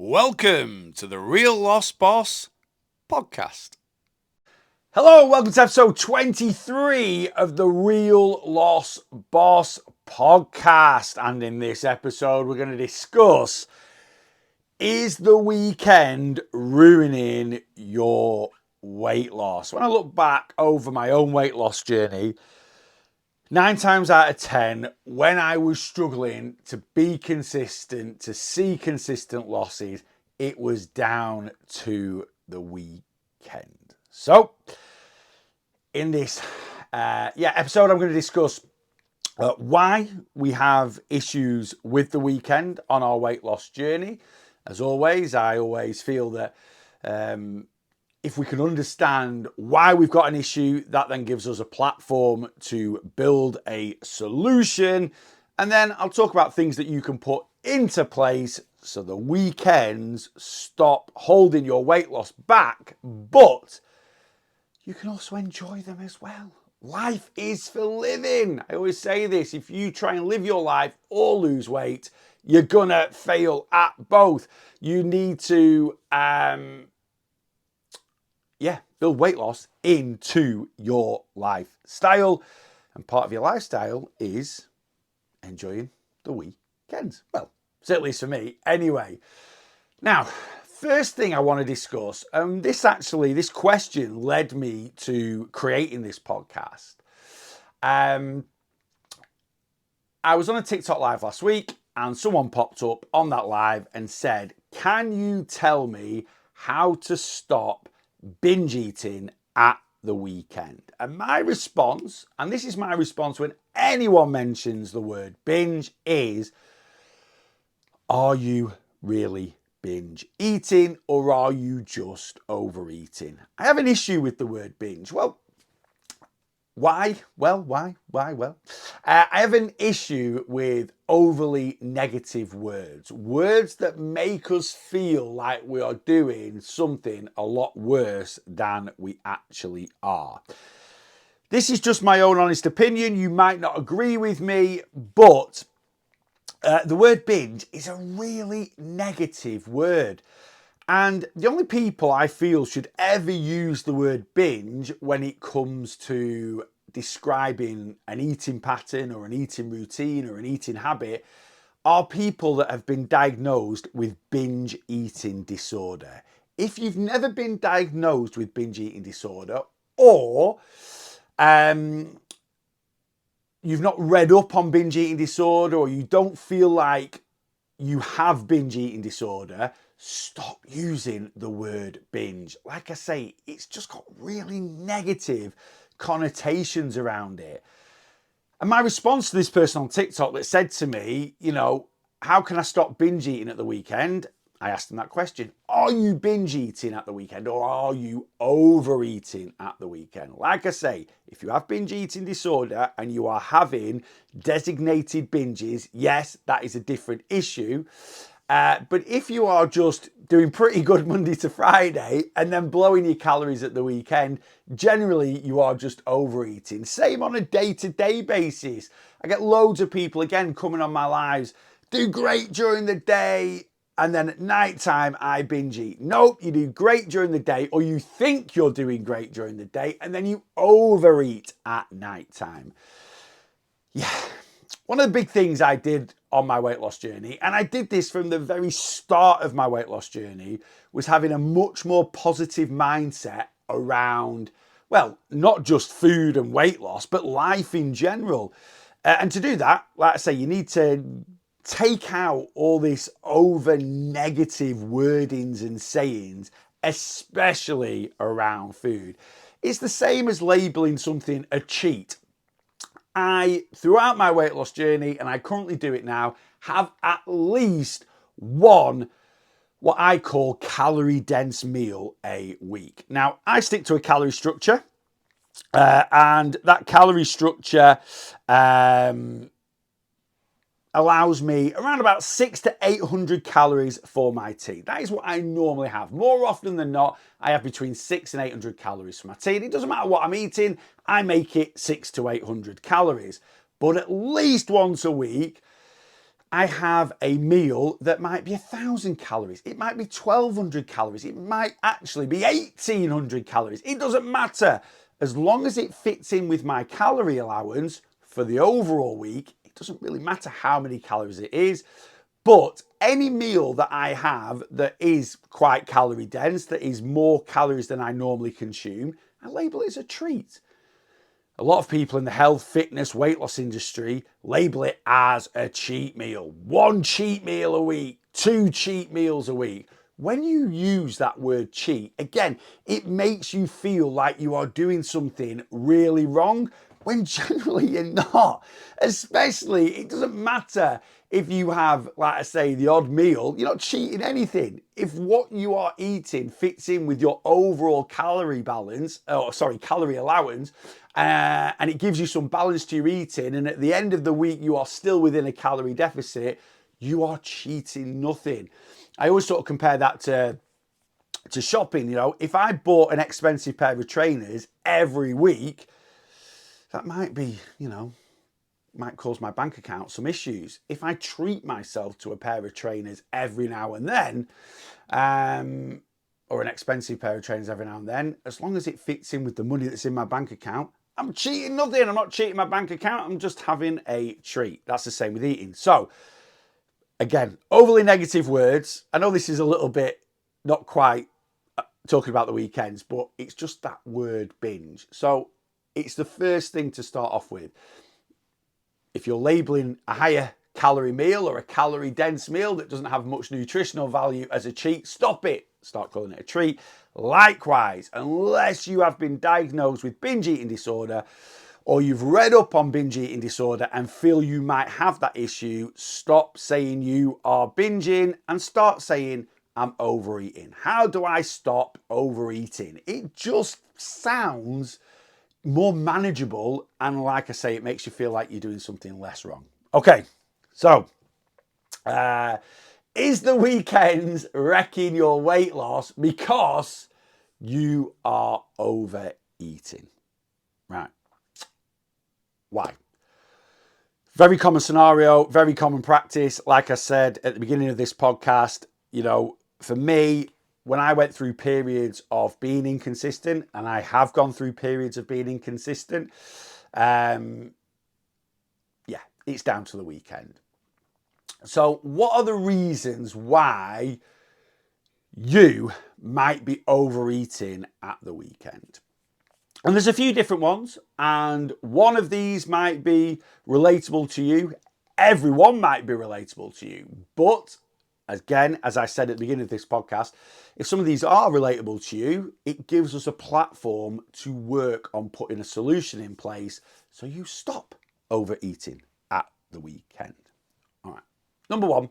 Welcome to the Real Lost Boss podcast. Hello, welcome to episode 23 of the Real Lost Boss podcast. And in this episode, we're going to discuss, is the weekend ruining your weight loss? When I look back over my own weight loss journey, 9 times out of 10, when I was struggling to be consistent, to see consistent losses, it was down to the weekend. So, in this episode, I'm going to discuss why we have issues with the weekend on our weight loss journey. As always, I always feel that if we can understand why we've got an issue, that then gives us a platform to build a solution. And then I'll talk about things that you can put into place so the weekends stop holding your weight loss back, but you can also enjoy them as well. Life is for living. I always say this, if you try and live your life or lose weight, you're gonna fail at both. You need to build weight loss into your lifestyle. And part of your lifestyle is enjoying the weekends. Well, certainly is for me anyway. Now, first thing I want to discuss, this question led me to creating this podcast. I was on a TikTok live last week and someone popped up on that live and said, can you tell me how to stop binge eating at the weekend? And my response, and this is my response when anyone mentions the word binge, is, are you really binge eating or are you just overeating? I have an issue with the word binge. Well, why? Why? I have an issue with overly negative words that make us feel like we are doing something a lot worse than we actually are. This is just my own honest opinion. You might not agree with me, but the word binge is a really negative word. And the only people I feel should ever use the word binge when it comes to describing an eating pattern or an eating routine or an eating habit are people that have been diagnosed with binge eating disorder. If you've never been diagnosed with binge eating disorder, or you've not read up on binge eating disorder, or you don't feel like you have binge eating disorder, stop using the word binge. Like I say, it's just got really negative connotations around it. And my response to this person on TikTok that said to me, how can I stop binge eating at the weekend? I asked them that question. Are you binge eating at the weekend or are you overeating at the weekend? Like I say, if you have binge eating disorder and you are having designated binges, yes, that is a different issue. But if you are just doing pretty good Monday to Friday and then blowing your calories at the weekend, generally you are just overeating. Same on a day-to-day basis. I get loads of people, again, coming on my lives, do great during the day, and then at night time I binge eat. Nope, you do great during the day, or you think you're doing great during the day, and then you overeat at night time. Yeah. One of the big things I did on my weight loss journey, and I did this from the very start of my weight loss journey, was having a much more positive mindset around, well, not just food and weight loss, but life in general. And to do that, like I say, you need to take out all this over negative wordings and sayings, especially around food. It's the same as labeling something a cheat. Throughout my weight loss journey, and I currently do it now, have at least one what I call calorie dense meal a week. Now, I stick to a calorie structure, and that calorie structure allows me around about 600 to 800 calories for my tea. That is what I normally have. More often than not, I have between 600 and 800 calories for my tea. And it doesn't matter what I'm eating, I make it 600 to 800 calories. But at least once a week, I have a meal that might be 1,000 calories. It might be 1,200 calories. It might actually be 1,800 calories. It doesn't matter. As long as it fits in with my calorie allowance for the overall week, it doesn't really matter how many calories it is. But any meal that I have that is quite calorie dense, that is more calories than I normally consume, I label it as a treat. A lot of people in the health, fitness, weight loss industry label it as a cheat meal. 1 cheat meal a week, 2 cheat meals a week. When you use that word cheat, again, it makes you feel like you are doing something really wrong when generally you're not. Especially, it doesn't matter if you have, like I say, the odd meal, you're not cheating anything. If what you are eating fits in with your overall calorie allowance, and it gives you some balance to your eating, and at the end of the week you are still within a calorie deficit, you are cheating nothing. I always sort of compare that to shopping. You know, if I bought an expensive pair of trainers every week, that might be, might cause my bank account some issues. If I treat myself to a pair of trainers every now and then, or an expensive pair of trainers every now and then, as long as it fits in with the money that's in my bank account, I'm cheating nothing. I'm not cheating my bank account. I'm just having a treat. That's the same with eating. So, again, overly negative words. I know this is a little bit not quite talking about the weekends, but it's just that word binge. So, it's the first thing to start off with. If you're labeling a higher calorie meal or a calorie dense meal that doesn't have much nutritional value as a cheat, stop it. Start calling it a treat. Likewise, unless you have been diagnosed with binge eating disorder or you've read up on binge eating disorder and feel you might have that issue, stop saying you are binging and start saying I'm overeating. How do I stop overeating? It just sounds more manageable, and like I say, it makes you feel like you're doing something less wrong. Okay, so is the weekends wrecking your weight loss because you are overeating? Right. Why? Very common scenario, very common practice. Like I said at the beginning of this podcast, for me, when I went through periods of being inconsistent, and I have gone through periods of being inconsistent, it's down to the weekend. So what are the reasons why you might be overeating at the weekend? And there's a few different ones, and one of these might be relatable to you. Everyone might be relatable to you, but again, as I said at the beginning of this podcast, if some of these are relatable to you, it gives us a platform to work on putting a solution in place so you stop overeating at the weekend. All right. Number one,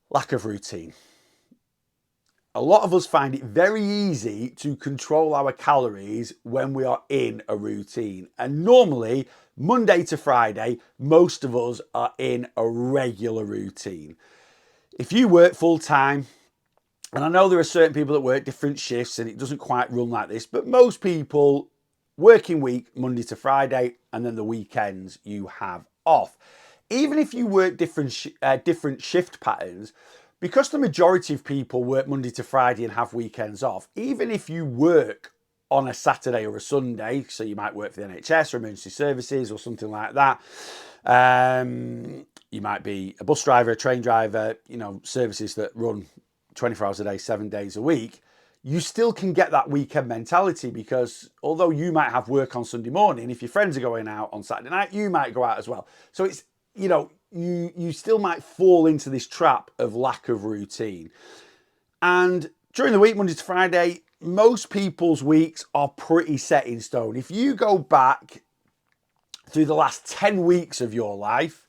lack of routine. A lot of us find it very easy to control our calories when we are in a routine. And normally, Monday to Friday, most of us are in a regular routine. If you work full time, and I know there are certain people that work different shifts and it doesn't quite run like this, but most people working week, Monday to Friday, and then the weekends you have off. Even if you work different shift patterns, because the majority of people work Monday to Friday and have weekends off, even if you work on a Saturday or a Sunday, so you might work for the NHS or emergency services or something like that, you might be a bus driver, a train driver, services that run 24 hours a day, 7 days a week, you still can get that weekend mentality, because although you might have work on Sunday morning, if your friends are going out on Saturday night, you might go out as well. So it's, you still might fall into this trap of lack of routine. And during the week, Monday to Friday, most people's weeks are pretty set in stone. If you go back through the last 10 weeks of your life,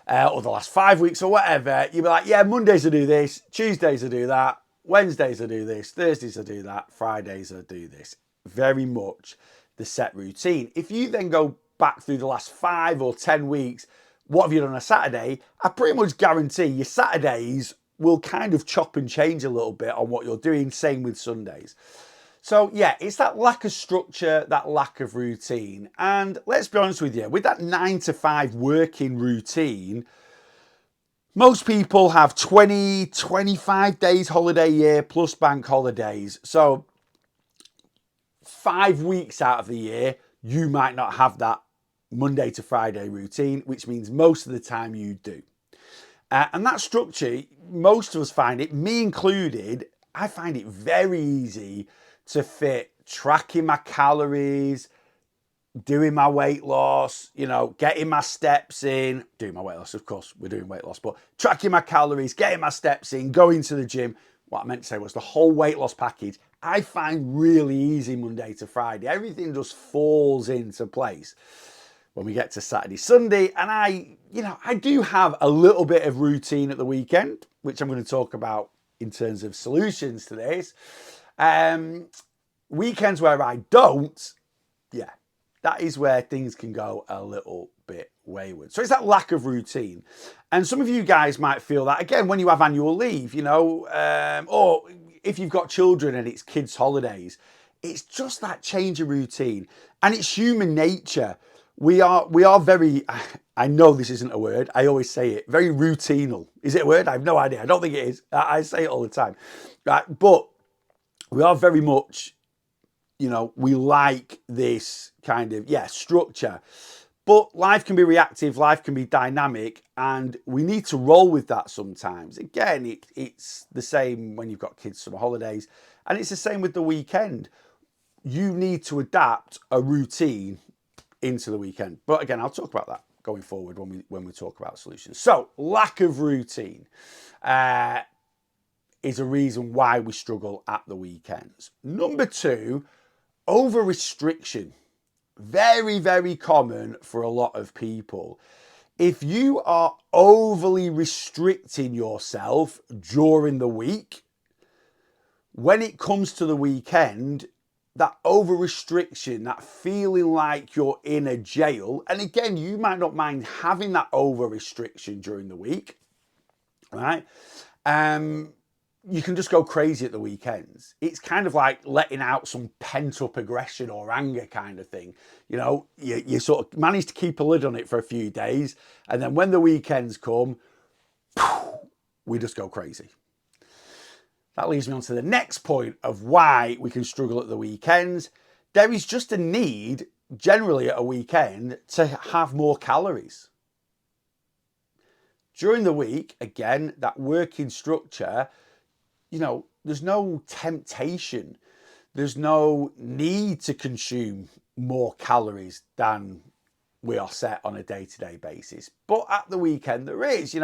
or the last 5 weeks or whatever, you'll be like, yeah, Mondays I do this, Tuesdays I do that, Wednesdays I do this, Thursdays I do that, Fridays I do this. Very much the set routine. If you then go back through the last 5 or 10 weeks, what have you done on a Saturday? I pretty much guarantee your Saturdays will kind of chop and change a little bit on what you're doing. Same with Sundays. So yeah, it's that lack of structure, that lack of routine. And let's be honest with you, with that 9 to 5 working routine, Most people have 20, 25 days holiday a year plus bank holidays. So 5 weeks out of the year, you might not have that Monday to Friday routine, which means most of the time you do. And that structure, most of us find it, me included, I find it very easy to fit tracking my calories, doing my weight loss, getting my steps in, doing my weight loss, of course, we're doing weight loss, but tracking my calories, getting my steps in, going to the gym. What I meant to say was the whole weight loss package, I find really easy Monday to Friday. Everything just falls into place when we get to Saturday, Sunday. And I do have a little bit of routine at the weekend, which I'm going to talk about in terms of solutions to this. Weekends where I don't, that is where things can go a little bit wayward. So it's that lack of routine. And some of you guys might feel that, again, when you have annual leave, or if you've got children and it's kids' holidays, it's just that change of routine. And it's human nature. We are very, I know this isn't a word, I always say it, very routinal. Is it a word? I have no idea. I don't think it is. I say it all the time. Right? But we are very much, we like this kind of, structure. But life can be reactive, life can be dynamic, and we need to roll with that sometimes. Again, it's the same when you've got kids' summer holidays, and it's the same with the weekend. You need to adapt a routine into the weekend. But again, I'll talk about that going forward when we talk about solutions. So, lack of routine is a reason why we struggle at the weekends. Number 2, over restriction. Very, very common for a lot of people. If you are overly restricting yourself during the week, when it comes to the weekend, that over restriction, that feeling like you're in a jail, and again, you might not mind having that over restriction during the week, right? You can just go crazy at the weekends. It's kind of like letting out some pent up aggression or anger kind of thing. You sort of manage to keep a lid on it for a few days. And then when the weekends come, we just go crazy. That leads me on to the next point of why we can struggle at the weekends. There is just a need generally at a weekend to have more calories. During the week, again, that working structure, there's no temptation. There's no need to consume more calories than we are set on a day-to-day basis. But at the weekend, there is,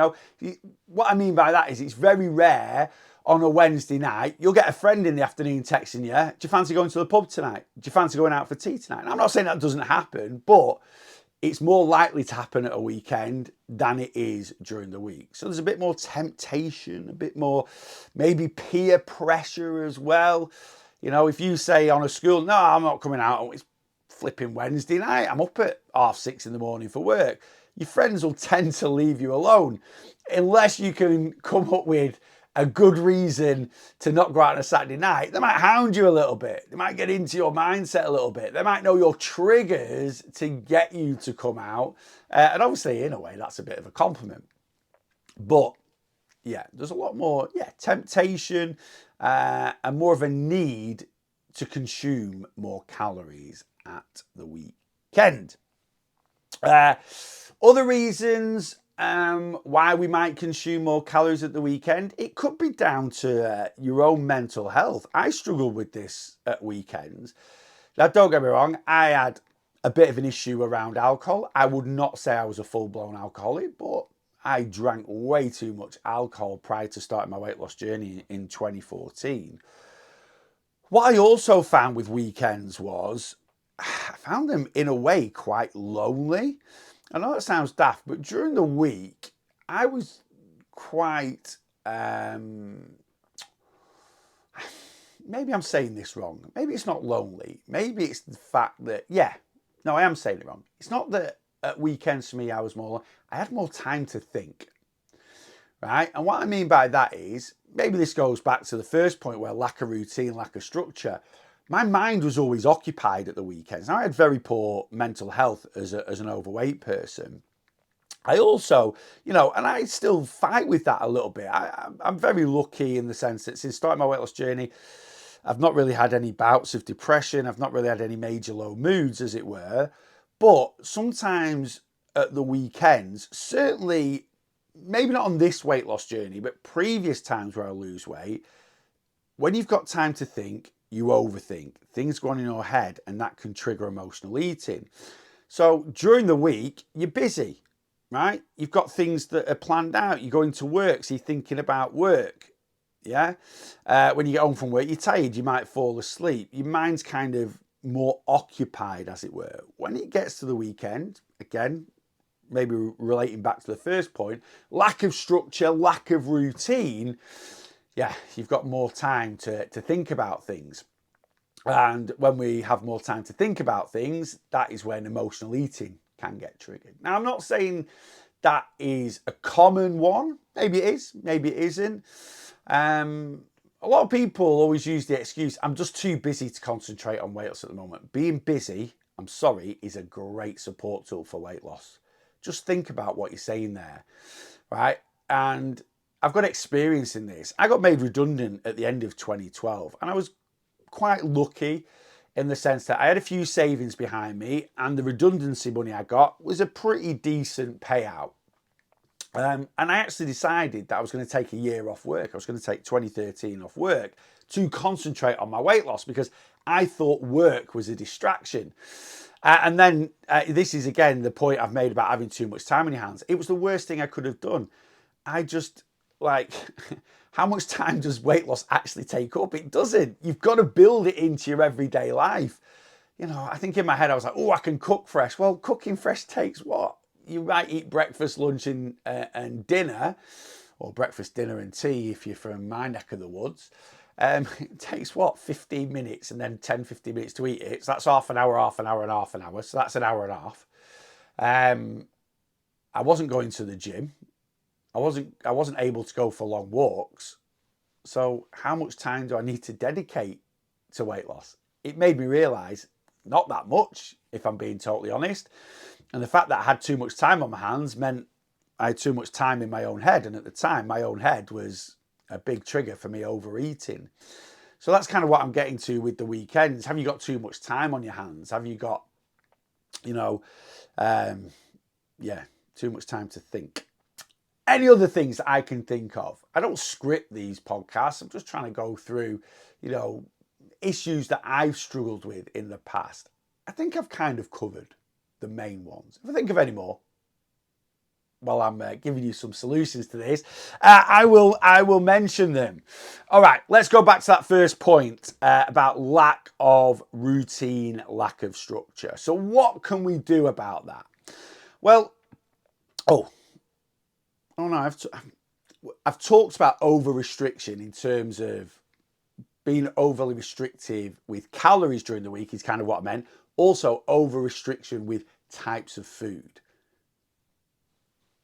what I mean by that is it's very rare on a Wednesday night, you'll get a friend in the afternoon texting you, do you fancy going to the pub tonight? Do you fancy going out for tea tonight? And I'm not saying that doesn't happen, but it's more likely to happen at a weekend than it is during the week. So there's a bit more temptation, a bit more maybe peer pressure as well. If you say on a school, no, I'm not coming out, it's flipping Wednesday night, I'm up at 6:30 in the morning for work, your friends will tend to leave you alone unless you can come up with a good reason to not go out on a Saturday night. They might hound you a little bit. They might get into your mindset a little bit. They might know your triggers to get you to come out. And obviously, in a way, that's a bit of a compliment. But there's a lot more, temptation and more of a need to consume more calories at the weekend. Other reasons why we might consume more calories at the weekend, it could be down to your own mental health. I struggle with this at weekends. Now, don't get me wrong, I had a bit of an issue around alcohol. I would not say I was a full-blown alcoholic, but I drank way too much alcohol prior to starting my weight loss journey in 2014. What I also found with weekends was I found them in a way quite lonely. I know that sounds daft, but during the week, I was quite, maybe I'm saying this wrong. Maybe it's not lonely. Maybe it's the fact that, I am saying it wrong. It's not that at weekends for me, I had more time to think, right? And what I mean by that is, maybe this goes back to the first point where lack of routine, lack of structure. My mind was always occupied at the weekends. Now, I had very poor mental health as an overweight person. I also, and I still fight with that a little bit. I'm very lucky in the sense that since starting my weight loss journey, I've not really had any bouts of depression. I've not really had any major low moods, as it were. But sometimes at the weekends, certainly, maybe not on this weight loss journey, but previous times where I lose weight, when you've got time to think, you overthink. Things go on in your head, and that can trigger emotional eating. So during the week, you're busy, right? You've got things that are planned out. You're going to work, so you're thinking about work. Yeah. When you get home from work, you're tired, you might fall asleep. Your mind's kind of more occupied, as it were. When it gets to the weekend, again, maybe relating back to the first point, lack of structure, lack of routine, yeah, you've got more time to think about things. And when we have more time to think about things, that is when emotional eating can get triggered. Now, I'm not saying that is a common one. Maybe it is, maybe it isn't. A lot of people always use the excuse, I'm just too busy to concentrate on weight loss at the moment. Being busy, I'm sorry, is a great support tool for weight loss. Just think about what you're saying there, right? And I've got experience in this. I got made redundant at the end of 2012, and I was quite lucky in the sense that I had a few savings behind me, and the redundancy money I got was a pretty decent payout. And I actually decided that I was going to take a year off work. I was going to take 2013 off work to concentrate on my weight loss because I thought work was a distraction. And then this is again the point I've made about having too much time on your hands. It was the worst thing I could have done. I just how much time does weight loss actually take up? It doesn't. You've got to build it into your everyday life. I think in my head I was like, oh, I can cook fresh. Well, cooking fresh takes what? You might eat breakfast, lunch, and dinner, or breakfast, dinner, and tea if you're from my neck of the woods. It takes what, 15 minutes and then 10, 15 minutes to eat it. So that's half an hour, half an hour, and half an hour. So that's an hour and a half. I wasn't going to the gym. I wasn't able to go for long walks. So how much time do I need to dedicate to weight loss? It made me realize not that much, if I'm being totally honest. And the fact that I had too much time on my hands meant I had too much time in my own head. And at the time, my own head was a big trigger for me overeating. So that's kind of what I'm getting to with the weekends. Have you got too much time on your hands? Have you got, too much time to think? Any other things that I can think of? I don't script these podcasts. I'm just trying to go through, issues that I've struggled with in the past. I think I've kind of covered the main ones. If I think of any more, while I'm giving you some solutions to this, I will mention them. All right, let's go back to that first point about lack of routine, lack of structure. So what can we do about that? Well, I've talked about over restriction in terms of being overly restrictive with calories during the week is kind of what I meant. Also, over restriction with types of food.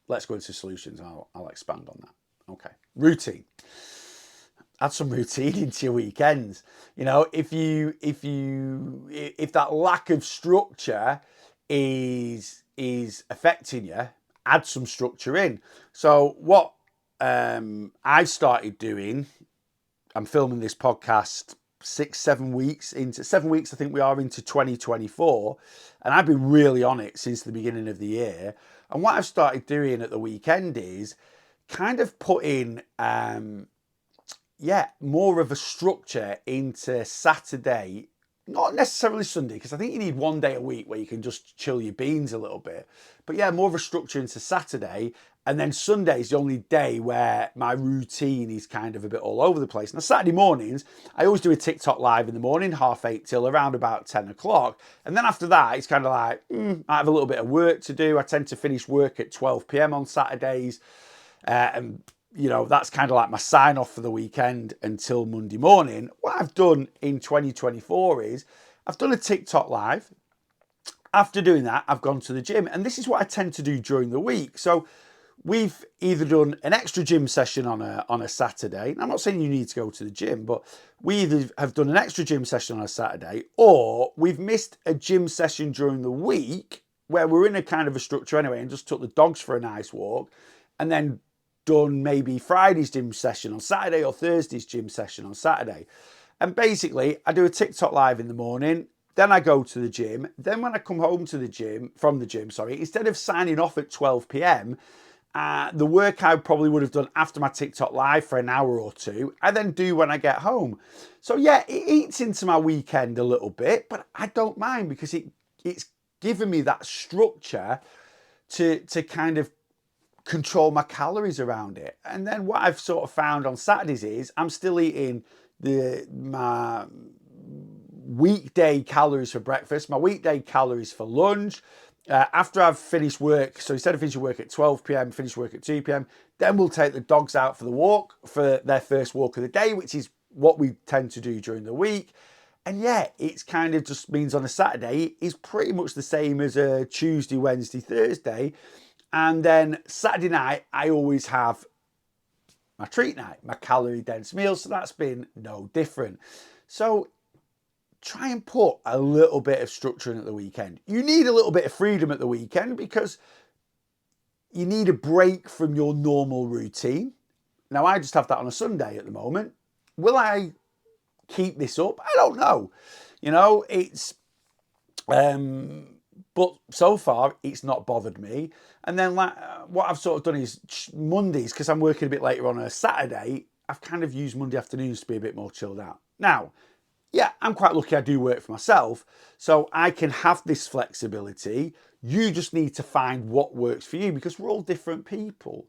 Let's go into solutions. I'll expand on that. Okay, routine. Add some routine into your weekends. If that lack of structure is affecting you, add some structure in. So what I started doing, I'm filming this podcast 7 weeks into 7 weeks. I think we are into 2024, and I've been really on it since the beginning of the year. And what I've started doing at the weekend is kind of putting, more of a structure into Saturday, not necessarily Sunday, because I think you need one day a week where you can just chill your beans a little bit. But yeah, more of a structure into Saturday. And then Sunday is the only day where my routine is kind of a bit all over the place. Now, Saturday mornings, I always do a TikTok live in the morning, 8:30 till around about 10 o'clock. And then after that, it's kind of like, I have a little bit of work to do. I tend to finish work at 12 p.m. on Saturdays. And that's kind of like my sign off for the weekend until Monday morning. What I've done in 2024 is I've done a TikTok live. After doing that, I've gone to the gym, and this is what I tend to do during the week. So we've either done an extra gym session on a Saturday. I'm not saying you need to go to the gym, but we either have done an extra gym session on a Saturday, or we've missed a gym session during the week where we're in a kind of a structure anyway, and just took the dogs for a nice walk, and then done maybe Friday's gym session on Saturday or Thursday's gym session on Saturday. And basically, I do a TikTok live in the morning, then I go to the gym. Then when I come home to the gym, from the gym, instead of signing off at 12 p.m., the work I probably would have done after my TikTok live for an hour or two, I then do when I get home. So yeah, it eats into my weekend a little bit, but I don't mind because it's given me that structure to kind of control my calories around it. And then what I've sort of found on Saturdays is I'm still eating my weekday calories for breakfast, my weekday calories for lunch. After I've finished work, so instead of finishing work at 12 p.m., finish work at 2 p.m., then we'll take the dogs out for the walk, for their first walk of the day, which is what we tend to do during the week. And yeah, it's kind of just means on a Saturday is pretty much the same as a Tuesday, Wednesday, Thursday. And then Saturday night, I always have my treat night, my calorie dense meal. So that's been no different. So try and put a little bit of structure in at the weekend. You need a little bit of freedom at the weekend because you need a break from your normal routine. Now, I just have that on a Sunday at the moment. Will I keep this up? I don't know. But so far it's not bothered me. And then what I've sort of done is Mondays, because I'm working a bit later on a Saturday, I've kind of used Monday afternoons to be a bit more chilled out. Now, yeah, I'm quite lucky I do work for myself, so I can have this flexibility. You just need to find what works for you because we're all different people.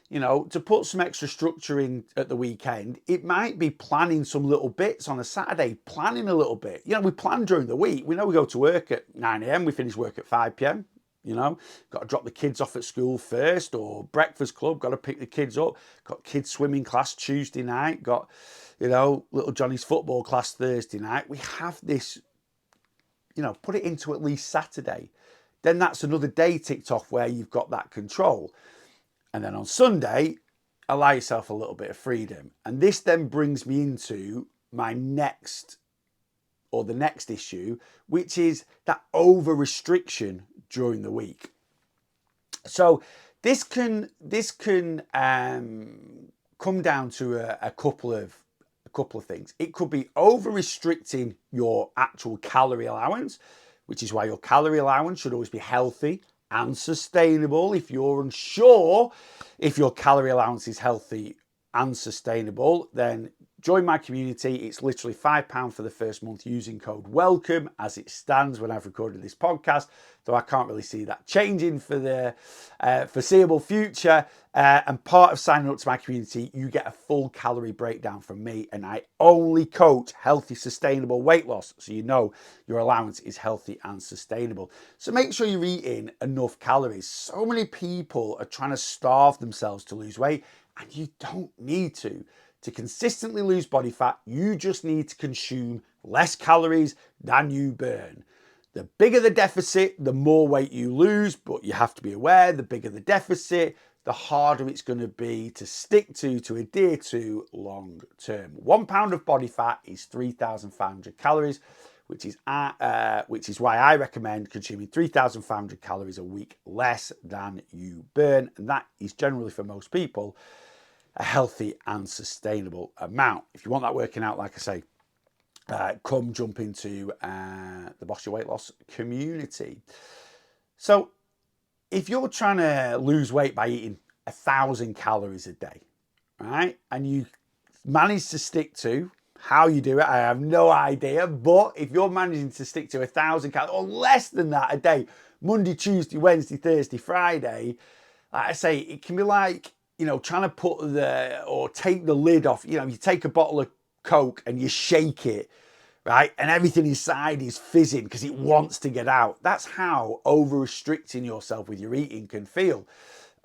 To put some extra structure in at the weekend, it might be planning some little bits on a Saturday, planning a little bit. We plan during the week. We know we go to work at 9 a.m., we finish work at 5 p.m. Got to drop the kids off at school first, or breakfast club, got to pick the kids up, got kids swimming class Tuesday night, got little Johnny's football class Thursday night. We have this, put it into at least Saturday. Then that's another day ticked off where you've got that control. And then on Sunday, allow yourself a little bit of freedom. And this then brings me into my next issue, which is that over restriction during the week. So this can come down to a couple of things. It could be over restricting your actual calorie allowance, which is why your calorie allowance should always be healthy and sustainable. If you're unsure if your calorie allowance is healthy and sustainable, then join my community. It's literally £5 for the first month using code WELCOME as it stands when I've recorded this podcast, though I can't really see that changing for the foreseeable future. And part of signing up to my community, you get a full calorie breakdown from me, and I only coach healthy, sustainable weight loss, so you know your allowance is healthy and sustainable. So make sure you're eating enough calories. So many people are trying to starve themselves to lose weight, and you don't need to. To consistently lose body fat, you just need to consume less calories than you burn. The bigger the deficit, the more weight you lose, but you have to be aware, the bigger the deficit, the harder it's going to be to stick to adhere to long term. 1 pound of body fat is 3,500 calories, which is why I recommend consuming 3,500 calories a week less than you burn. And that is generally, for most people, a healthy and sustainable amount. If you want that working out, like I say, come jump into the Boss Your Weight Loss community. So if you're trying to lose weight by eating 1,000 calories a day, right, and you manage to stick to how you do it, I have no idea, but if you're managing to stick to 1,000 calories or less than that a day, Monday, Tuesday, Wednesday, Thursday, Friday, like I say, it can be like, trying to take the lid off. You take a bottle of Coke and you shake it, right? And everything inside is fizzing because it wants to get out. That's how over restricting yourself with your eating can feel.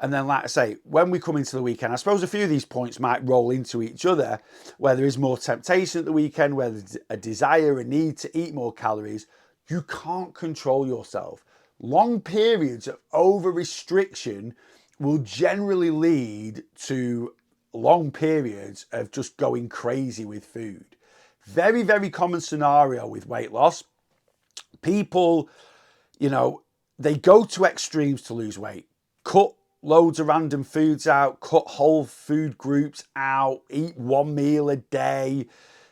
And then, like I say, when we come into the weekend, I suppose a few of these points might roll into each other, where there is more temptation at the weekend, where there's a desire, a need to eat more calories. You can't control yourself. Long periods of over restriction will generally lead to long periods of just going crazy with food. Very, very common scenario with weight loss. People, they go to extremes to lose weight. Cut loads of random foods out, cut whole food groups out, eat one meal a day,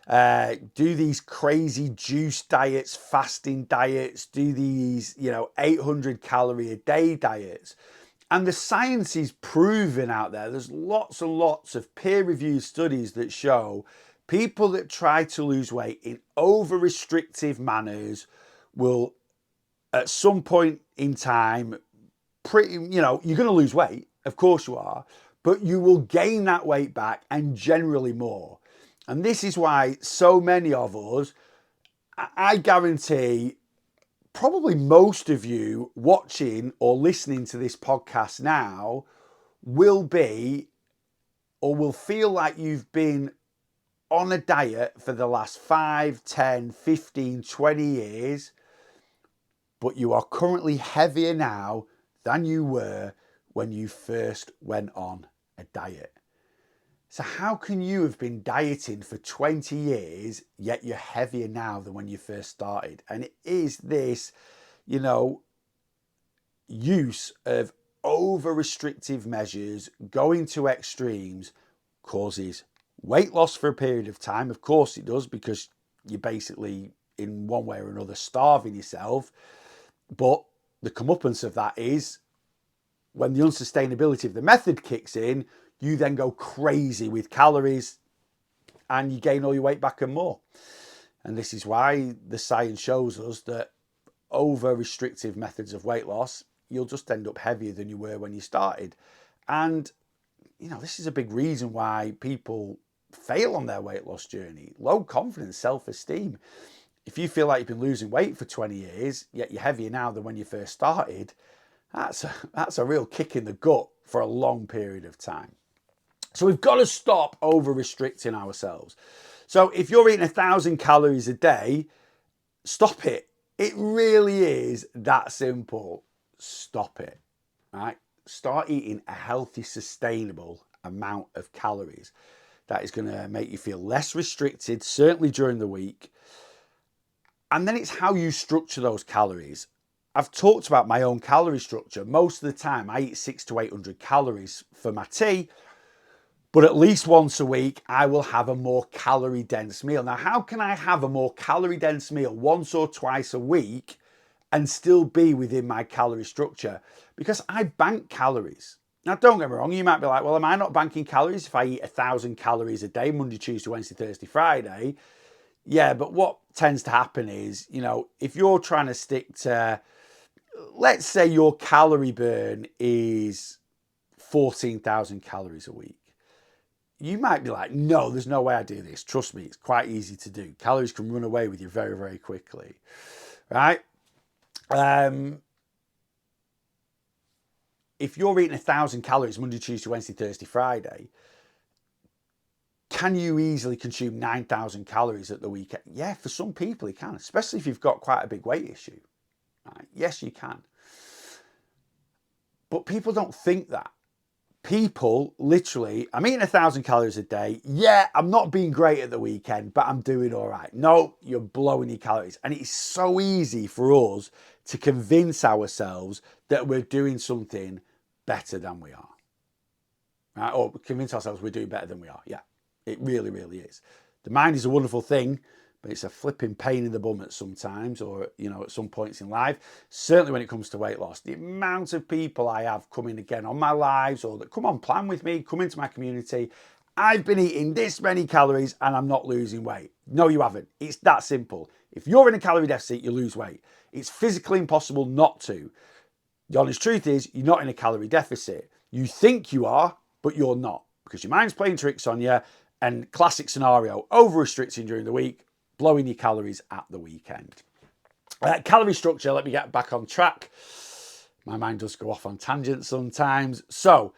do these crazy juice diets, fasting diets, do these, 800 calorie a day diets. And the science is proven out there. There's lots and lots of peer-reviewed studies that show people that try to lose weight in over-restrictive manners will, at some point in time, you're going to lose weight. Of course you are. But you will gain that weight back, and generally more. And this is why so many of us, I guarantee, probably most of you watching or listening to this podcast now will be or will feel like you've been on a diet for the last 5, 10, 15, 20 years, but you are currently heavier now than you were when you first went on a diet. So how can you have been dieting for 20 years, yet you're heavier now than when you first started? And it is this, use of over-restrictive measures, going to extremes, causes weight loss for a period of time. Of course it does, because you're basically, in one way or another, starving yourself. But the comeuppance of that is, when the unsustainability of the method kicks in, you then go crazy with calories and you gain all your weight back and more. And this is why the science shows us that over restrictive methods of weight loss, you'll just end up heavier than you were when you started. And, this is a big reason why people fail on their weight loss journey. Low confidence, self-esteem. If you feel like you've been losing weight for 20 years, yet you're heavier now than when you first started, that's a real kick in the gut for a long period of time. So we've got to stop over-restricting ourselves. So if you're eating 1,000 calories a day, stop it. It really is that simple. Stop it, right? Start eating a healthy, sustainable amount of calories. That is going to make you feel less restricted, certainly during the week. And then it's how you structure those calories. I've talked about my own calorie structure. Most of the time I eat 600 to 800 calories for my tea, but at least once a week I will have a more calorie dense meal. Now, how can I have a more calorie dense meal once or twice a week and still be within my calorie structure? Because I bank calories. Now, don't get me wrong, you might be like, well, am I not banking calories if I eat 1,000 calories a day, Monday, Tuesday, Wednesday, Thursday, Friday? Yeah, but what tends to happen is, if you're trying to stick to, let's say your calorie burn is 14,000 calories a week. You might be like, no, there's no way I do this. Trust me, it's quite easy to do. Calories can run away with you very, very quickly, right? If you're eating 1,000 calories Monday, Tuesday, Wednesday, Thursday, Friday, can you easily consume 9,000 calories at the weekend? Yeah, for some people you can, especially if you've got quite a big weight issue. Right? Yes, you can. But people don't think that. People literally, I'm eating 1,000 calories a day. Yeah, I'm not being great at the weekend, but I'm doing all right. No, you're blowing your calories. And it's so easy for us to convince ourselves that we're doing something better than we are. Right? Or convince ourselves we're doing better than we are. Yeah, it really, really is. The mind is a wonderful thing, but it's a flipping pain in the bum at some times, or, at some points in life. Certainly when it comes to weight loss. The amount of people I have coming again on my lives, or that come on plan with me, come into my community. I've been eating this many calories and I'm not losing weight. No, you haven't. It's that simple. If you're in a calorie deficit, you lose weight. It's physically impossible not to. The honest truth is, you're not in a calorie deficit. You think you are, but you're not, because your mind's playing tricks on you. And classic scenario, over-restricting during the week, blowing your calories at the weekend. Calorie structure, let me get back on track. My mind does go off on tangents sometimes. So,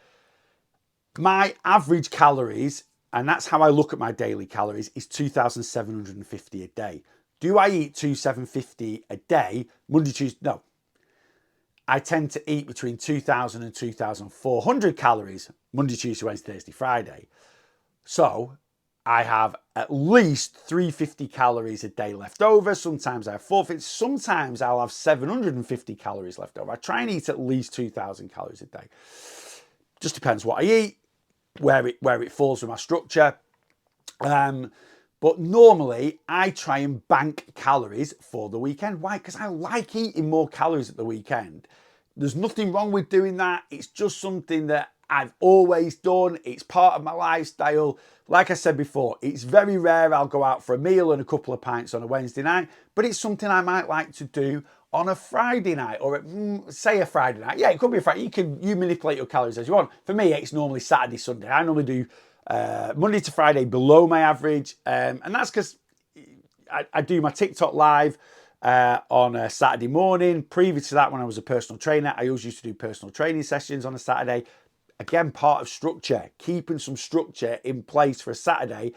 my average calories, and that's how I look at my daily calories, is 2,750 a day. Do I eat 2,750 a day, Monday, Tuesday? No. I tend to eat between 2,000 and 2,400 calories, Monday, Tuesday, Wednesday, Thursday, Friday. So, I have at least 350 calories a day left over. Sometimes I have 450. Sometimes I'll have 750 calories left over. I try and eat at least 2,000 calories a day. Just depends what I eat, where it falls with my structure. But normally I try and bank calories for the weekend. Why? Because I like eating more calories at the weekend. There's nothing wrong with doing that. It's just something that I've always done. It's part of my lifestyle. Like I said before, it's very rare I'll go out for a meal and a couple of pints on a Wednesday night, but it's something I might like to do on a Friday night, or say a Friday night. Yeah, it could be a Friday. You manipulate your calories as you want. For me, it's normally Saturday, Sunday. I normally do Monday to Friday below my average, and that's because I do my TikTok live on a Saturday morning. Previous to that, when I was a personal trainer, I always used to do personal training sessions on a Saturday. Again, part of structure, keeping some structure in place for a Saturday.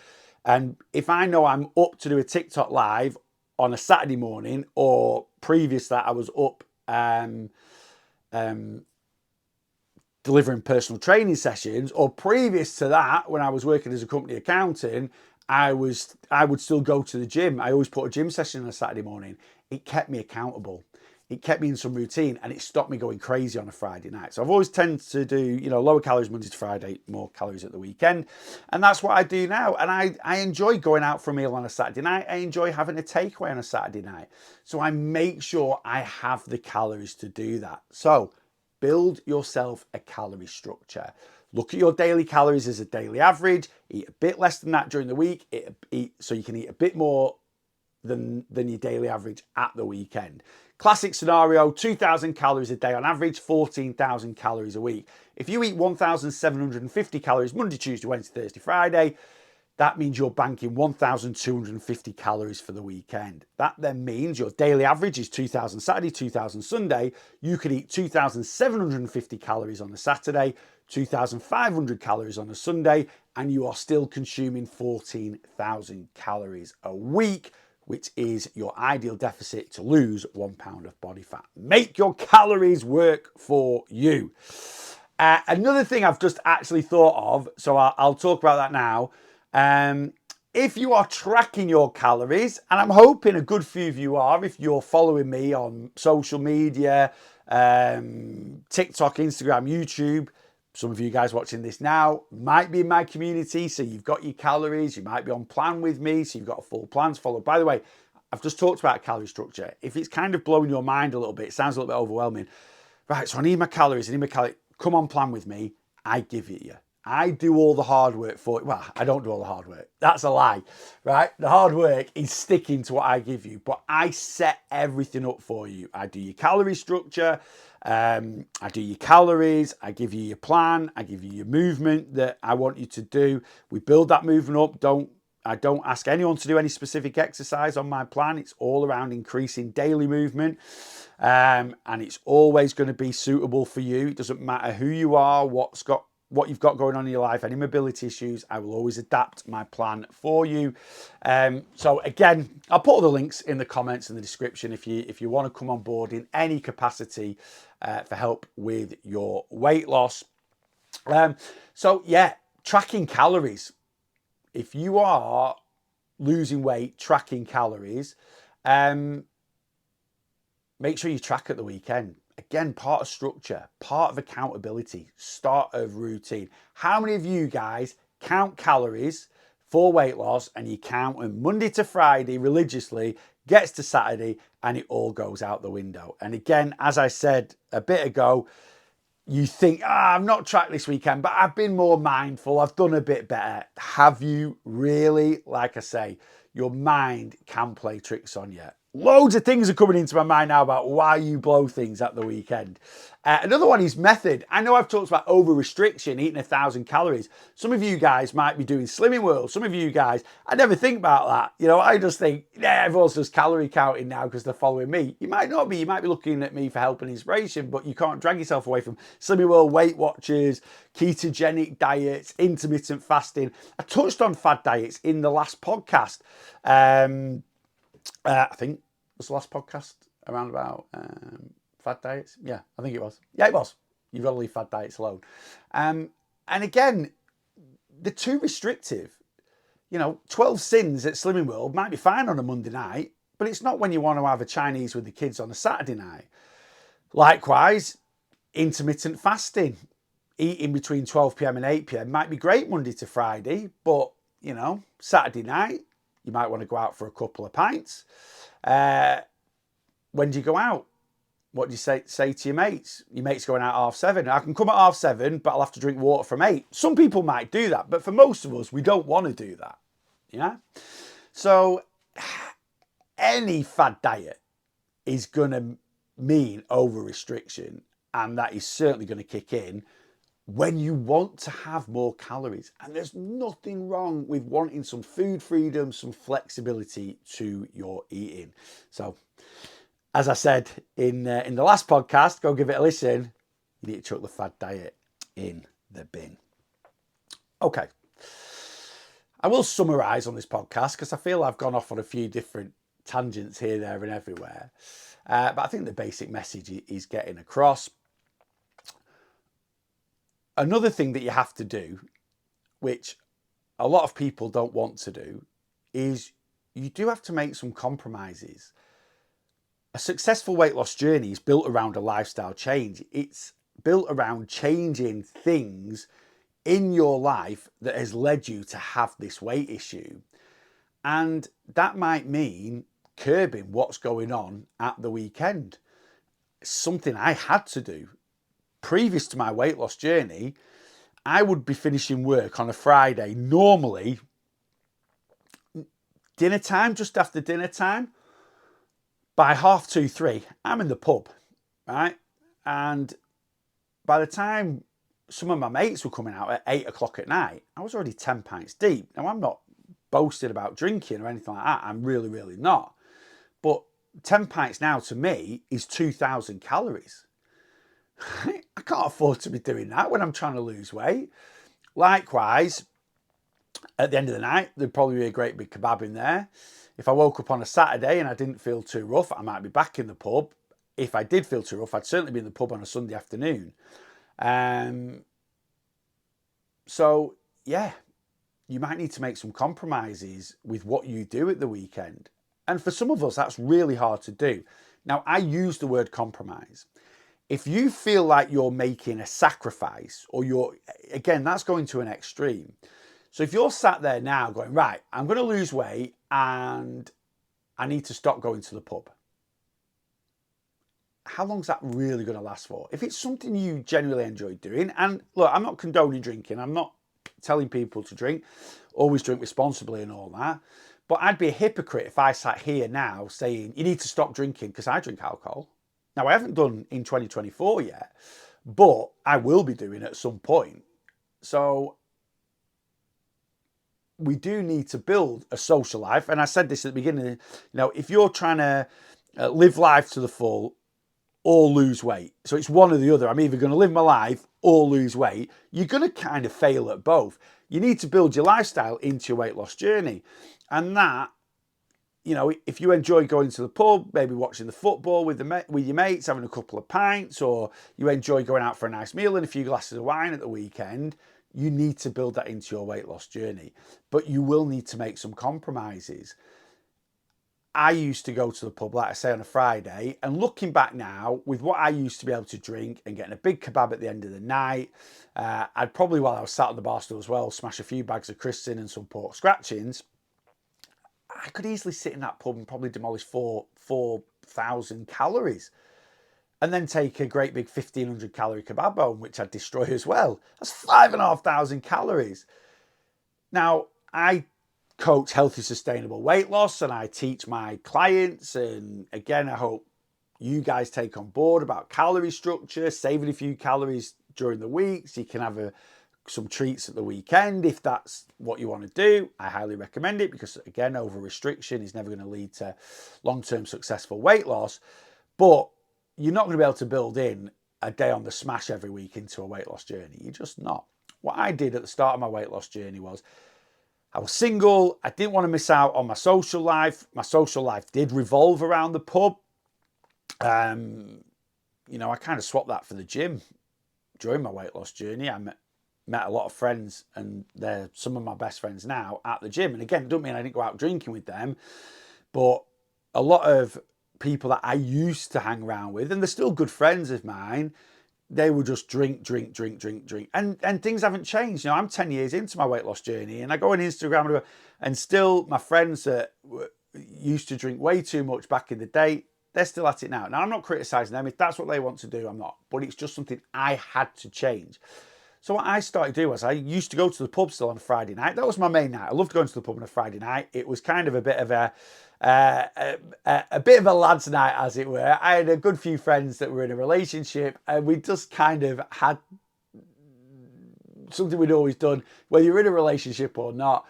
And if I know I'm up to do a TikTok live on a Saturday morning, or previous to that I was up delivering personal training sessions, or previous to that when I was working as a company accountant, I would still go to the gym. I always put a gym session on a Saturday morning. It kept me accountable. It kept me in some routine, and it stopped me going crazy on a Friday night. So I've always tended to do, lower calories Monday to Friday, more calories at the weekend. And that's what I do now. And I enjoy going out for a meal on a Saturday night. I enjoy having a takeaway on a Saturday night. So I make sure I have the calories to do that. So build yourself a calorie structure. Look at your daily calories as a daily average. Eat a bit less than that during the week, so you can eat a bit more than your daily average at the weekend. Classic scenario, 2,000 calories a day on average, 14,000 calories a week. If you eat 1,750 calories Monday, Tuesday, Wednesday, Thursday, Friday, that means you're banking 1,250 calories for the weekend. That then means your daily average is 2,000 Saturday, 2,000 Sunday. You could eat 2,750 calories on a Saturday, 2,500 calories on a Sunday, and you are still consuming 14,000 calories a week, which is your ideal deficit to lose 1 pound of body fat. Make your calories work for you. Another thing I've just actually thought of, so I'll talk about that now. If you are tracking your calories, and I'm hoping a good few of you are, if you're following me on social media, TikTok, Instagram, YouTube, some of you guys watching this now might be in my community, so you've got your calories, you might be on plan with me, so you've got a full plan to follow. By the way, I've just talked about calorie structure. If it's kind of blowing your mind a little bit, it sounds a little bit overwhelming. Right, so I need my calories, come on plan with me, I give it you. I do all the hard work for you. Well, I don't do all the hard work. That's a lie, right? The hard work is sticking to what I give you, but I set everything up for you. I do your calorie structure. I do your calories. I give you your plan. I give you your movement that I want you to do. We build that movement up. I don't ask anyone to do any specific exercise on my plan. It's all around increasing daily movement. And it's always going to be suitable for you. It doesn't matter who you are, what you've got going on in your life, any mobility issues, I will always adapt my plan for you. So again, I'll put all the links in the comments and the description if you want to come on board in any capacity for help with your weight loss. So yeah, tracking calories. If you are losing weight, tracking calories, make sure you track at the weekend. Again, part of structure, part of accountability, start of routine. How many of you guys count calories for weight loss and you count them Monday to Friday religiously, gets to Saturday and it all goes out the window? And again, as I said a bit ago, you think, I've not tracked this weekend, but I've been more mindful. I've done a bit better. Have you really? Like I say, your mind can play tricks on you. Loads of things are coming into my mind now about why you blow things at the weekend. Another one is method. I know I've talked about over restriction, eating 1,000 calories. Some of you guys might be doing Slimming World. Some of you guys, I never think about that. I just think, everyone's just calorie counting now because they're following me. You might not be. You might be looking at me for help and inspiration, but you can't drag yourself away from Slimming World, Weight Watchers, ketogenic diets, intermittent fasting. I touched on fad diets in the last podcast. I think it was the last podcast around about fad diets. Yeah, I think it was. Yeah, it was. You've got to leave fad diets alone. And again, they're too restrictive. 12 sins at Slimming World might be fine on a Monday night, but it's not when you want to have a Chinese with the kids on a Saturday night. Likewise, intermittent fasting, eating between 12 p.m. and 8 p.m. might be great Monday to Friday, but, Saturday night, you might want to go out for a couple of pints. When do you go out? What do you say to your mates? Your mate's going out 7:30. I can come at 7:30, but I'll have to drink water from 8. Some people might do that, but for most of us, we don't want to do that. Yeah? So any fad diet is going to mean over restriction, and that is certainly going to kick in when you want to have more calories. And there's nothing wrong with wanting some food freedom, some flexibility to your eating. So, as I said in the last podcast, go give it a listen. You need to chuck the fad diet in the bin. Okay. I will summarise on this podcast because I feel I've gone off on a few different tangents here, there and everywhere. But I think the basic message is getting across. Another thing that you have to do, which a lot of people don't want to do, is you do have to make some compromises. A successful weight loss journey is built around a lifestyle change. It's built around changing things in your life that has led you to have this weight issue. And that might mean curbing what's going on at the weekend. Something I had to do. Previous to my weight loss journey, I would be finishing work on a Friday, normally dinner time, just after dinner time. By 2:30, 3, I'm in the pub, right? And by the time some of my mates were coming out at 8 o'clock at night, I was already 10 pints deep. Now, I'm not boasting about drinking or anything like that. I'm really, really not. But 10 pints now to me is 2,000 calories. I can't afford to be doing that when I'm trying to lose weight. Likewise, at the end of the night, there'd probably be a great big kebab in there. If I woke up on a Saturday and I didn't feel too rough, I might be back in the pub. If I did feel too rough, I'd certainly be in the pub on a Sunday afternoon. So, yeah, you might need to make some compromises with what you do at the weekend. And for some of us, that's really hard to do. Now, I use the word compromise. If you feel like you're making a sacrifice or again, that's going to an extreme. So if you're sat there now going, right, I'm going to lose weight and I need to stop going to the pub. How long's that really going to last for? If it's something you genuinely enjoy doing, and look, I'm not condoning drinking. I'm not telling people to drink. Always drink responsibly and all that. But I'd be a hypocrite if I sat here now saying, you need to stop drinking because I drink alcohol. Now, I haven't done in 2024 yet, but I will be doing at some point. So we do need to build a social life. And I said this at the beginning, if you're trying to live life to the full or lose weight, so it's one or the other, I'm either going to live my life or lose weight, you're going to kind of fail at both. You need to build your lifestyle into your weight loss journey. And that, if you enjoy going to the pub, maybe watching the football with your mates, having a couple of pints, or you enjoy going out for a nice meal and a few glasses of wine at the weekend, you need to build that into your weight loss journey. But you will need to make some compromises. I used to go to the pub, like I say, on a Friday, and looking back now, with what I used to be able to drink and getting a big kebab at the end of the night, I'd probably, while I was sat on the bar stool as well, smash a few bags of crisps in and some pork scratchings. I could easily sit in that pub and probably demolish 4,000 calories and then take a great big 1,500 calorie kebab home, which I'd destroy as well. That's 5,500 calories. Now, I coach healthy, sustainable weight loss and I teach my clients. And again, I hope you guys take on board about calorie structure, saving a few calories during the week so you can have some treats at the weekend. If that's what you want to do, I highly recommend it because, again, over restriction is never going to lead to long-term successful weight loss. But you're not going to be able to build in a day on the smash every week into a weight loss journey. You're just not. What I did at the start of my weight loss journey was I was single. I didn't want to miss out on my social life. My social life did revolve around the pub. I kind of swapped that for the gym during my weight loss journey. I met met a lot of friends, and they're some of my best friends now at the gym. And again, it doesn't mean I didn't go out drinking with them, but a lot of people that I used to hang around with, and they're still good friends of mine, they would just drink. And things haven't changed. You know, I'm 10 years into my weight loss journey, and I go on Instagram and still my friends that used to drink way too much back in the day, they're still at it now. Now, I'm not criticizing them. If that's what they want to do, I'm not. But it's just something I had to change. So what I started to do was I used to go to the pub still on a Friday night. That was my main night. I loved going to the pub on a Friday night. It was kind of a bit of a bit of a lads' night, as it were. I had a good few friends that were in a relationship, and we just kind of had something we'd always done. Whether you're in a relationship or not,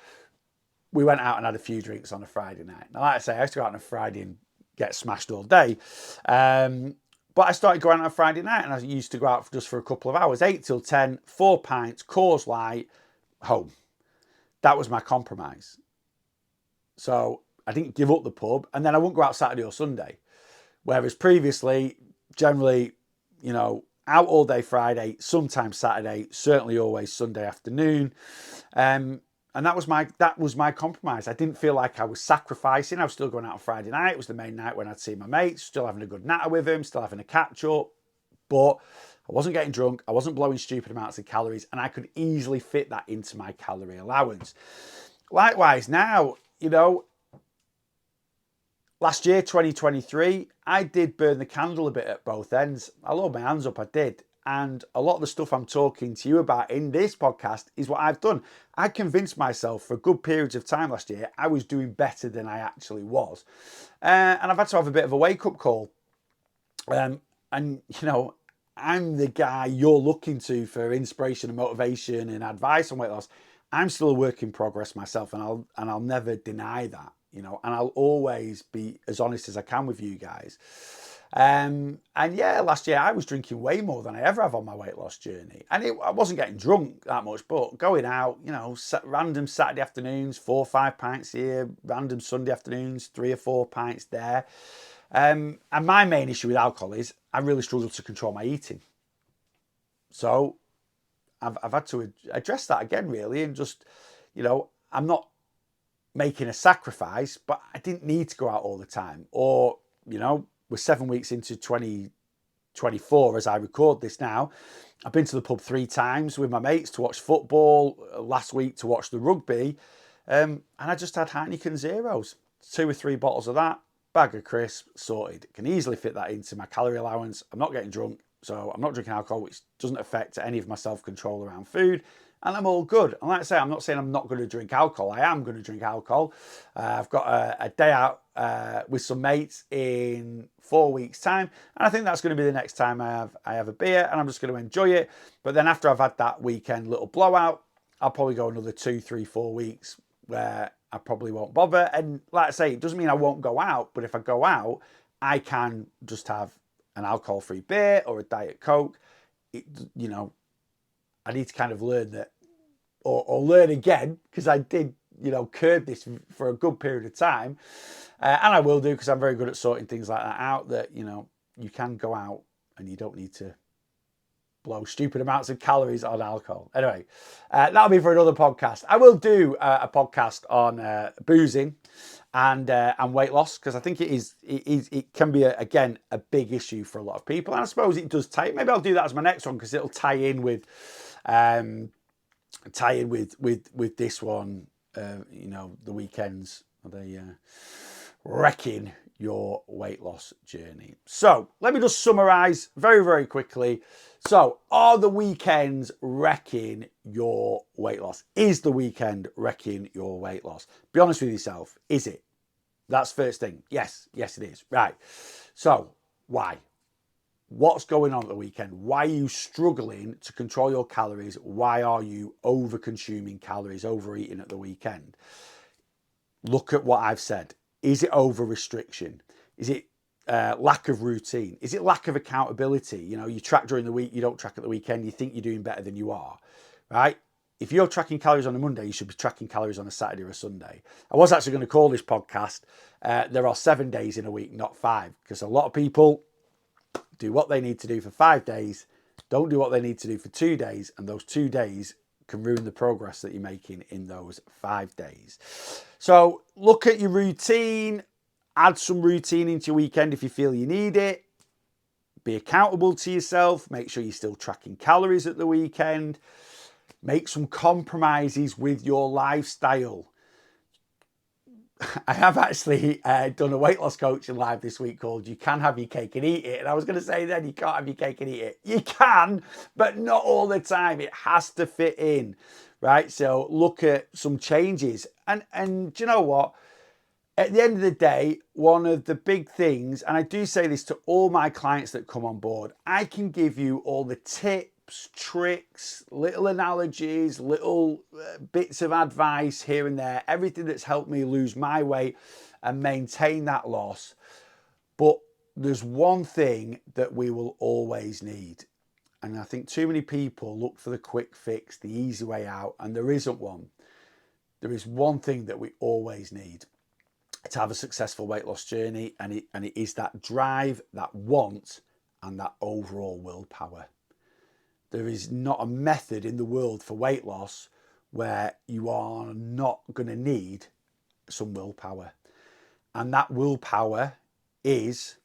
we went out and had a few drinks on a Friday night. Now, like I say, I used to go out on a Friday and get smashed all day. But I started going out on a Friday night, and I used to go out just for a couple of hours, 8 till 10, 4 pints, Coors Light, home. That was my compromise. So I didn't give up the pub, and then I wouldn't go out Saturday or Sunday. Whereas previously, generally, you know, out all day Friday, sometimes Saturday, certainly always Sunday afternoon. And that was my compromise. I didn't feel like I was sacrificing. I was still going out on Friday night. It was the main night when I'd see my mates, still having a good natter with them, still having a catch up. But I wasn't getting drunk. I wasn't blowing stupid amounts of calories, and I could easily fit that into my calorie allowance. Likewise, now, you know, last year, 2023, I did burn the candle a bit at both ends. I'll hold my hands up, I did. And a lot of the stuff I'm talking to you about in this podcast is what I've done. I convinced myself for good periods of time last year I was doing better than I actually was. And I've had to have a bit of a wake-up call. And, you know, I'm the guy you're looking to for inspiration and motivation and advice on weight loss. I'm still a work in progress myself, and I'll never deny that, you know, and I'll always be as honest as I can with you guys. And yeah, last year I was drinking way more than I ever have on my weight loss journey. And I wasn't getting drunk that much, but going out, you know, random Saturday afternoons, 4 or 5 pints here, random Sunday afternoons, 3 or 4 pints there. And my main issue with alcohol is I really struggle to control my eating. So I've had to address that again, really, and just, you know, I'm not making a sacrifice, but I didn't need to go out all the time. Or, you know, we're 7 weeks into 2024 as I record this now. I've been to the pub 3 times with my mates to watch football, last week to watch the rugby, and I just had Heineken Zeros, 2 or 3 bottles of that, bag of crisps, sorted. Can easily fit that into my calorie allowance. I'm not getting drunk, so I'm not drinking alcohol, which doesn't affect any of my self-control around food, and I'm all good. And like I say, I'm not saying I'm not going to drink alcohol. I am going to drink alcohol. I've got a day out with some mates in 4 weeks' time, and I think that's going to be the next time I have a beer, and I'm just going to enjoy it. But then after I've had that weekend little blowout, I'll probably go another 2, 3, 4 weeks where I probably won't bother. And like I say, it doesn't mean I won't go out, but if I go out, I can just have an alcohol-free beer or a Diet Coke. You know, I need to kind of learn that, or learn again, because I did, you know, curb this for a good period of time. And I will do, because I'm very good at sorting things like that out, that, you know, you can go out and you don't need to blow stupid amounts of calories on alcohol. Anyway, that'll be for another podcast. I will do a podcast on boozing and weight loss, because I think it can be again a big issue for a lot of people, and I suppose it does tie. Maybe I'll do that as my next one, because it'll tie in with this one. You know, the weekends, are they wrecking your weight loss journey? So let me just summarize very, very quickly. So, are the weekends wrecking your weight loss? Is the weekend wrecking your weight loss? Be honest with yourself. Is it? That's first thing. Yes, it is. Right. So, why? What's going on at the weekend? Why are you struggling to control your calories? Why are you over consuming calories, overeating at the weekend? Look at what I've said. Is it over restriction? Is it lack of routine? Is it lack of accountability? You know, you track during the week, you don't track at the weekend, you think you're doing better than you are, right? If you're tracking calories on a Monday, you should be tracking calories on a Saturday or a Sunday. I was actually going to call this podcast, there are 7 days in a week, not 5, because a lot of people do what they need to do for 5 days, don't do what they need to do for 2 days, and those 2 days can ruin the progress that you're making in those 5 days. So look at your routine, add some routine into your weekend if you feel you need it. Be accountable to yourself. Make sure you're still tracking calories at the weekend. Make some compromises with your lifestyle. I have actually done a weight loss coaching live this week called You Can Have Your Cake and Eat It. And I was going to say then you can't have your cake and eat it. You can, but not all the time. It has to fit in, right? So look at some changes. And do you know what? At the end of the day, one of the big things, and I do say this to all my clients that come on board, I can give you all the tips, tricks, little analogies, little bits of advice here and there, everything that's helped me lose my weight and maintain that loss. But there's one thing that we will always need. And I think too many people look for the quick fix, the easy way out, and there isn't one. There is one thing that we always need to have a successful weight loss journey, and it is that drive, that want, and that overall willpower. There is not a method in the world for weight loss where you are not going to need some willpower. And that willpower is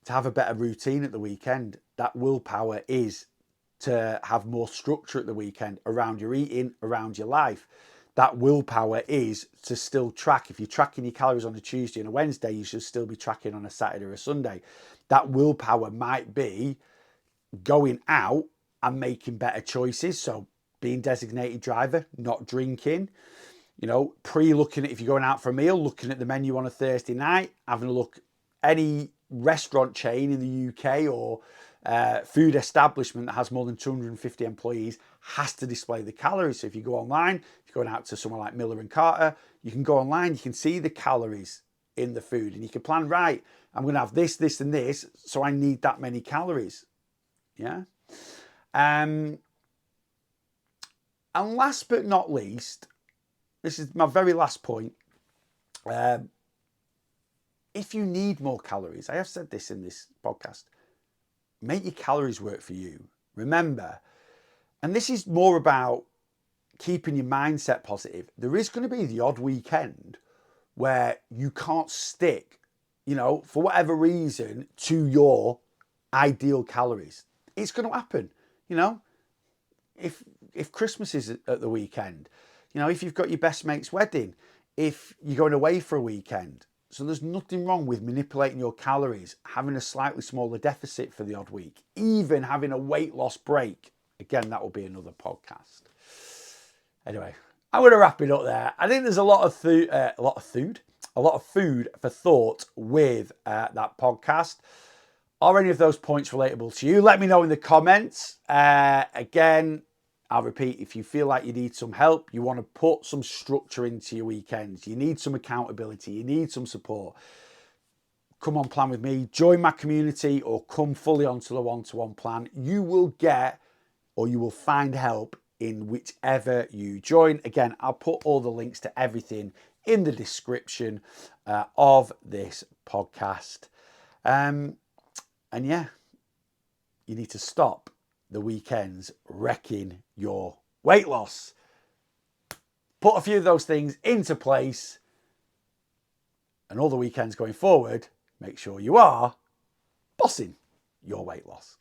to have a better routine at the weekend. That willpower is to have more structure at the weekend around your eating, around your life. That willpower is to still track. If you're tracking your calories on a Tuesday and a Wednesday, you should still be tracking on a Saturday or a Sunday. That willpower might be going out and making better choices. So being designated driver, not drinking, pre-looking at if you're going out for a meal, looking at the menu on a Thursday night, having a look any restaurant chain in the UK or food establishment that has more than 250 employees has to display the calories. So if you go online, if you're going out to somewhere like Miller and Carter, you can go online, you can see the calories in the food and you can plan, right, I'm going to have this, this and this, so I need that many calories. Yeah. And last but not least, this is my very last point. If you need more calories, I have said this in this podcast, make your calories work for you. Remember, and this is more about keeping your mindset positive. There is going to be the odd weekend where you can't stick, for whatever reason, to your ideal calories. It's going to happen, If Christmas is at the weekend, if you've got your best mate's wedding, if you're going away for a weekend. So there's nothing wrong with manipulating your calories, having a slightly smaller deficit for the odd week, even having a weight loss break. Again, that will be another podcast. Anyway, I'm going to wrap it up there. I think there's a lot of food for thought with that podcast. Are any of those points relatable to you? Let me know in the comments. Again, I'll repeat, if you feel like you need some help, you want to put some structure into your weekends, you need some accountability, you need some support, come on plan with me, join my community or come fully onto the one-to-one plan. You will get or you will find help in whichever you join. Again, I'll put all the links to everything in the description of this podcast. And yeah, you need to stop the weekends wrecking your weight loss. Put a few of those things into place, and all the weekends going forward, make sure you are bossing your weight loss.